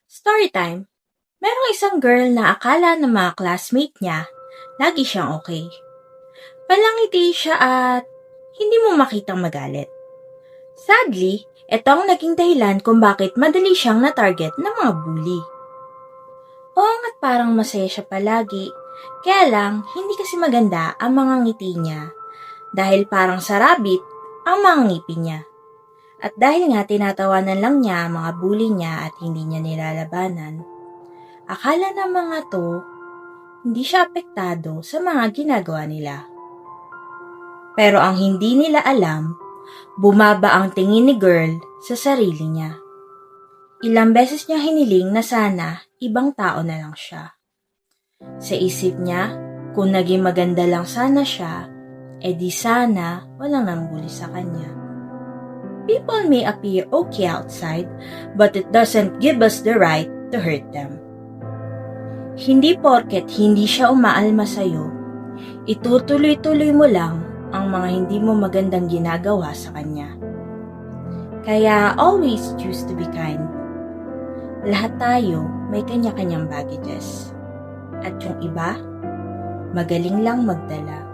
Storytime. Merong isang girl na akala ng mga classmate niya, lagi siyang okay. Palangiti siya at hindi mo makitang magalit. Sadly, ito ang naging dahilan kung bakit madali siyang na-target ng mga bully. Oo nga't parang masaya siya palagi, kaya lang hindi kasi maganda ang mga ngiti niya dahil parang sarabit ang mga ngipin niya. At dahil nga tinatawanan lang niya ang mga bully niya at hindi niya nilalabanan, akala ng mga to, hindi siya apektado sa mga ginagawa nila. Pero ang hindi nila alam, bumaba ang tingin ni girl sa sarili niya. Ilang beses niya hiniling na sana ibang tao na lang siya. Sa isip niya, kung naging maganda lang sana siya, edi sana walang nambuli sa kanya. People may appear okay outside, but it doesn't give us the right to hurt them. Hindi porket hindi siya umaalma sa'yo, itutuloy-tuloy mo lang ang mga hindi mo magandang ginagawa sa kanya. Kaya always choose to be kind. Lahat tayo may kanya-kanyang baggages. At yung iba, magaling lang magdala.